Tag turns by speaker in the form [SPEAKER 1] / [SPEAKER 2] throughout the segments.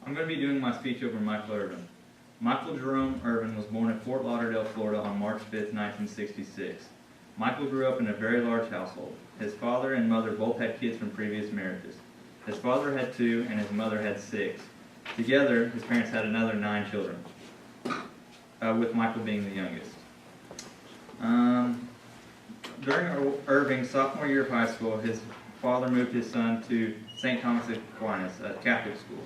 [SPEAKER 1] I'm going to be doing my speech over Michael Irvin. Michael Jerome Irvin was born in Fort Lauderdale, Florida on March 5, 1966. Michael grew up in a very large household. His father and mother both had kids from previous marriages. His father had 2 and his mother had 6. Together, his parents had another 9 children, with Michael being the youngest. During Irving's sophomore year of high school, his father moved his son to St. Thomas Aquinas, a Catholic school.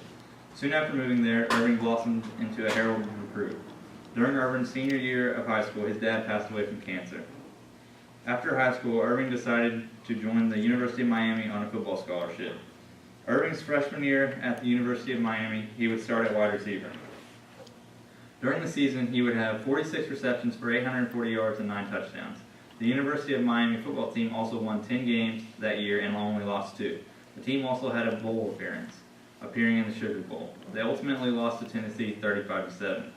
[SPEAKER 1] Soon after moving there, Irving blossomed into a heralded recruit. During Irving's senior year of high school, his dad passed away from cancer. After high school, Irving decided to join the University of Miami on a football scholarship. Irving's freshman year at the University of Miami, he would start at wide receiver. During the season, he would have 46 receptions for 840 yards and 9 touchdowns. The University of Miami football team also won 10 games that year and only lost 2. The team also had a bowl appearance, appearing in the Sugar Bowl. They ultimately lost to Tennessee 35-7.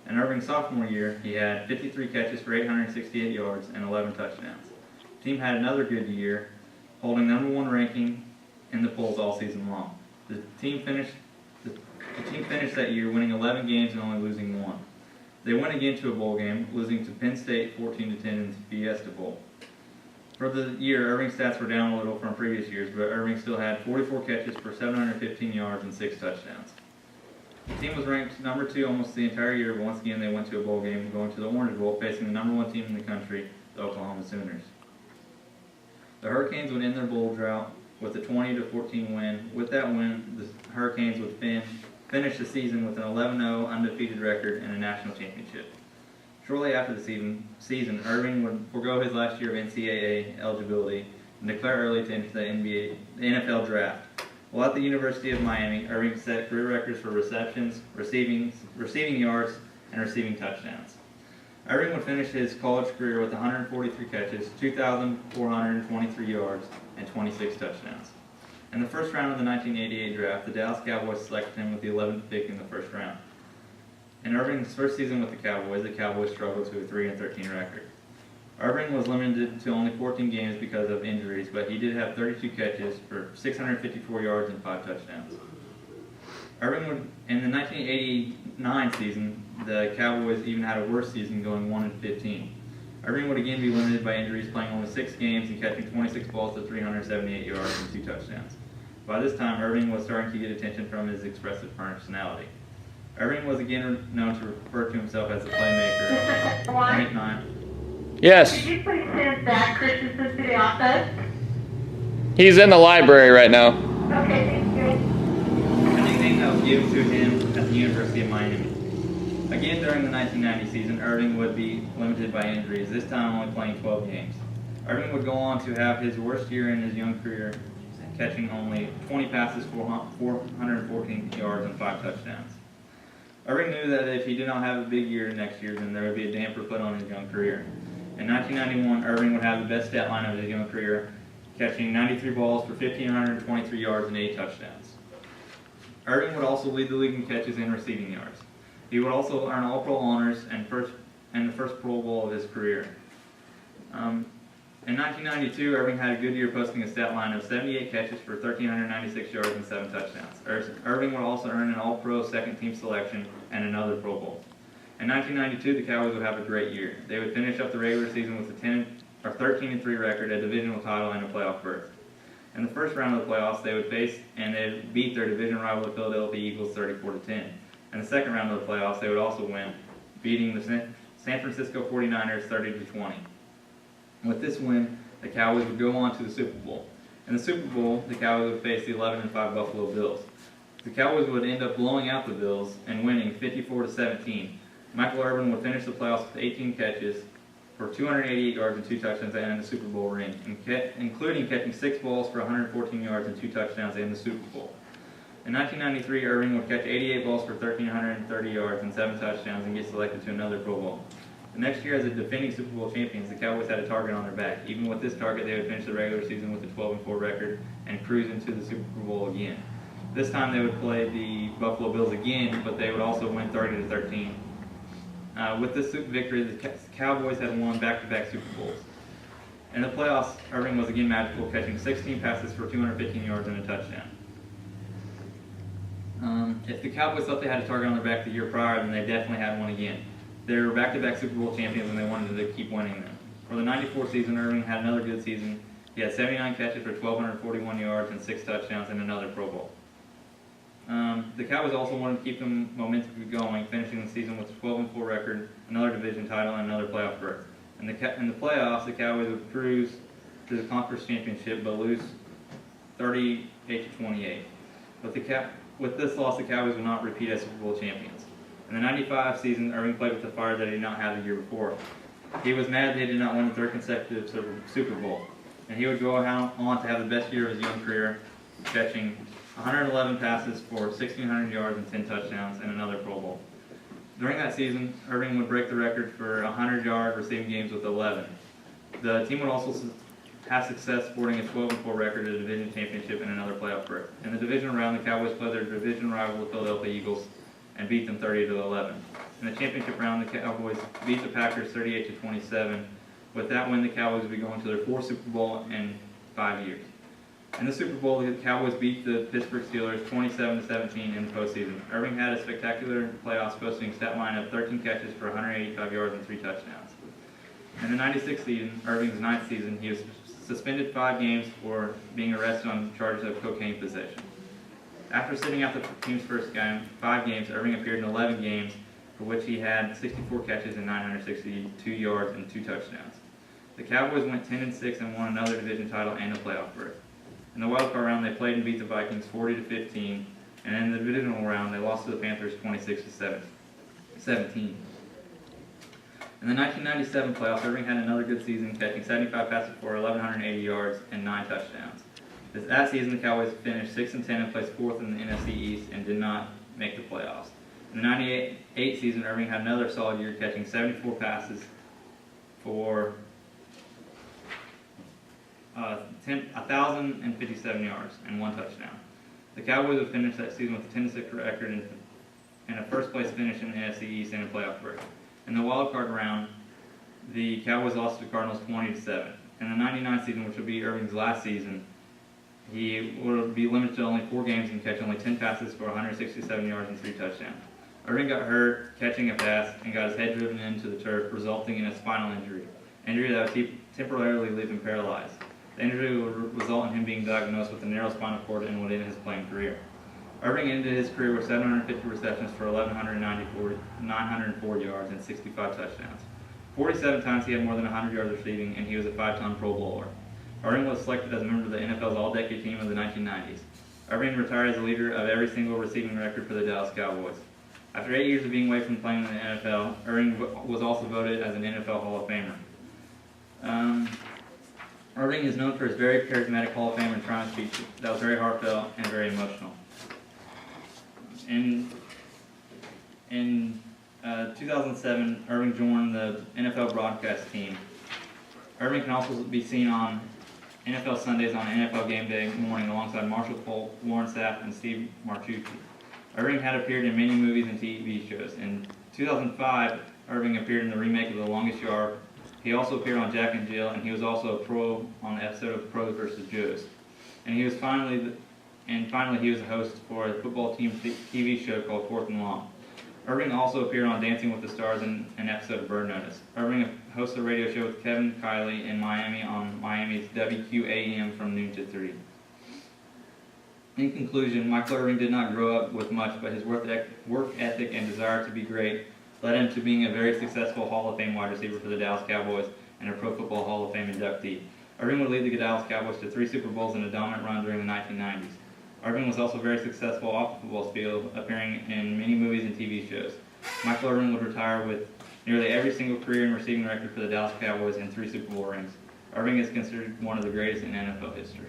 [SPEAKER 1] In Irving's sophomore year, he had 53 catches for 868 yards and 11 touchdowns. The team had another good year, holding #1 ranking in the polls all season long. The team finished that year winning 11 games and only losing 1. They went again to a bowl game, losing to Penn State 14-10 in the Fiesta Bowl. For the year, Irving's stats were down a little from previous years, but Irving still had 44 catches for 715 yards and 6 touchdowns. The team was ranked #2 almost the entire year, but once again they went to a bowl game, going to the Orange Bowl, facing the #1 team in the country, the Oklahoma Sooners. The Hurricanes would end their bowl drought with a 20-14 win. With that win, the Hurricanes would finish the season with an 11-0 undefeated record and a national championship. Shortly after the season, Irving would forego his last year of NCAA eligibility and declare early to enter the NFL draft. While at the University of Miami, Irving set career records for receptions, receiving yards, and receiving touchdowns. Irving would finish his college career with 143 catches, 2,423 yards, and 26 touchdowns. In the first round of the 1988 draft, the Dallas Cowboys selected him with the 11th pick in the first round. In Irving's first season with the Cowboys struggled to a 3-13 record. Irving was limited to only 14 games because of injuries, but he did have 32 catches for 654 yards and 5 touchdowns. In the 1989 season, the Cowboys even had a worse season, going 1-15. Irving would again be limited by injuries, playing only 6 games and catching 26 balls to 378 yards and 2 touchdowns. By this time, Irving was starting to get attention from his expressive personality. Irving was again known to refer to himself as a playmaker. Ranked 9.
[SPEAKER 2] Yes.
[SPEAKER 3] Could you please send Zach Christensen to the office?
[SPEAKER 2] He's in the library right now.
[SPEAKER 3] Okay, thank you.
[SPEAKER 1] A nickname that was given to him at the University of Miami. Again, during the 1990 season, Irving would be limited by injuries, this time only playing 12 games. Irving would go on to have his worst year in his young career, catching only 20 passes for 414 yards and 5 touchdowns. Irving knew that if he did not have a big year next year, then there would be a damper put on his young career. In 1991, Irving would have the best stat line of his young career, catching 93 balls for 1,523 yards and 8 touchdowns. Irving would also lead the league in catches and receiving yards. He would also earn All-Pro honors and the first Pro Bowl of his career. In 1992, Irving had a good year, posting a stat line of 78 catches for 1,396 yards and 7 touchdowns. Irving would also earn an All-Pro second-team selection and another Pro Bowl. In 1992, the Cowboys would have a great year. They would finish up the regular season with a 13-3 record, a divisional title, and a playoff berth. In the first round of the playoffs, they would face and they would beat their division rival, the Philadelphia Eagles, 34-10. In the second round of the playoffs, they would also win, beating the San Francisco 49ers 30-20. With this win, the Cowboys would go on to the Super Bowl. In the Super Bowl, the Cowboys would face the 11-5 Buffalo Bills. The Cowboys would end up blowing out the Bills and winning 54-17. Michael Irvin would finish the playoffs with 18 catches for 288 yards and 2 touchdowns and a Super Bowl ring, including catching 6 balls for 114 yards and 2 touchdowns in the Super Bowl. In 1993, Irving would catch 88 balls for 1,330 yards and 7 touchdowns and get selected to another Pro Bowl. The next year, as the defending Super Bowl champions, the Cowboys had a target on their back. Even with this target, they would finish the regular season with a 12-4 record and cruise into the Super Bowl again. This time, they would play the Buffalo Bills again, but they would also win 30-13. With this victory, the Cowboys had won back-to-back Super Bowls. In the playoffs, Irving was again magical, catching 16 passes for 215 yards and a touchdown. If the Cowboys thought they had a target on their back the year prior, then they definitely had one again. They were back-to-back Super Bowl champions, and they wanted to keep winning them. For the '94 season, Irving had another good season. He had 79 catches for 1,241 yards and 6 touchdowns and another Pro Bowl. The Cowboys also wanted to keep the momentum going, finishing the season with a 12-4 record, another division title, and another playoff berth. In the playoffs, the Cowboys would cruise to the conference championship, but lose 38-28. With this loss, the Cowboys would not repeat as Super Bowl champions. In the '95 season, Irving played with the fire that he did not have the year before. He was mad that he did not win the third consecutive Super Bowl, and he would go on to have the best year of his young career, catching 111 passes for 1,600 yards and 10 touchdowns and another Pro Bowl. During that season, Irving would break the record for 100-yard receiving games with 11. The team would also have success sporting a 12-4 record, a division championship, and another playoff berth. In the division round, the Cowboys played their division rival, the Philadelphia Eagles, and beat them 30-11. In the championship round, the Cowboys beat the Packers 38-27. With that win, the Cowboys would be going to their fourth Super Bowl in 5 years. In the Super Bowl, the Cowboys beat the Pittsburgh Steelers 27-17 in the postseason. Irving had a spectacular playoffs, posting a stat line of 13 catches for 185 yards and 3 touchdowns. In the '96 season, Irving's ninth season, he was suspended 5 games for being arrested on charges of cocaine possession. After sitting out the team's first 5 games, Irving appeared in 11 games, for which he had 64 catches and 962 yards and 2 touchdowns. The Cowboys went 10-6 and won another division title and a playoff berth. In the wild card round, they played and beat the Vikings 40-15, and in the divisional round, they lost to the Panthers 26-17. In the 1997 playoffs, Irving had another good season, catching 75 passes for 1,180 yards and 9 touchdowns. That season, the Cowboys finished 6-10 and placed 4th in the NFC East and did not make the playoffs. In the '98 season, Irving had another solid year, catching 74 passes for 1,057 yards and 1 touchdown. The Cowboys would finish that season with a 10-6 record and a first-place finish in the NFC East and a playoff berth. In the wild card round, the Cowboys lost to the Cardinals 20-7. In the '99 season, which would be Irving's last season, he would be limited to only 4 games and catch only 10 passes for 167 yards and 3 touchdowns. Irving got hurt catching a pass and got his head driven into the turf, resulting in a spinal injury that would temporarily leave him paralyzed. The injury would result in him being diagnosed with a narrow spinal cord and would end his playing career. Irving ended his career with 750 receptions for 904 yards and 65 touchdowns. 47 times he had more than 100 yards receiving, and he was a 5-time Pro Bowler. Irving was selected as a member of the NFL's All-Decade Team of the 1990s. Irving retired as the leader of every single receiving record for the Dallas Cowboys. After 8 years of being away from playing in the NFL, Irving was also voted as an NFL Hall of Famer. Irving is known for his very charismatic Hall of Fame and triumph speech that was very heartfelt and very emotional. In 2007, Irving joined the NFL broadcast team. Irving can also be seen on NFL Sundays on NFL Game Day morning alongside Marshall Polk, Warren Sapp, and Steve Martucci. Irving had appeared in many movies and TV shows. In 2005, Irving appeared in the remake of The Longest Yard. He also appeared on Jack and Jill, and he was also a pro on an episode of Pros vs. Joes. And finally, he was a host for a football team TV show called 4th and Long. Irving also appeared on Dancing with the Stars in an episode of Bird Notice. Irving hosts a radio show with Kevin Kiley in Miami on Miami's WQAM from noon to 3. In conclusion, Michael Irving did not grow up with much, but his work ethic and desire to be great led him to being a very successful Hall of Fame wide receiver for the Dallas Cowboys and a Pro Football Hall of Fame inductee. Irving would lead the Dallas Cowboys to 3 Super Bowls and a dominant run during the 1990s. Irving was also very successful off the football field, appearing in many movies and TV shows. Michael Irving would retire with nearly every single career and receiving record for the Dallas Cowboys and 3 Super Bowl rings. Irving is considered one of the greatest in NFL history.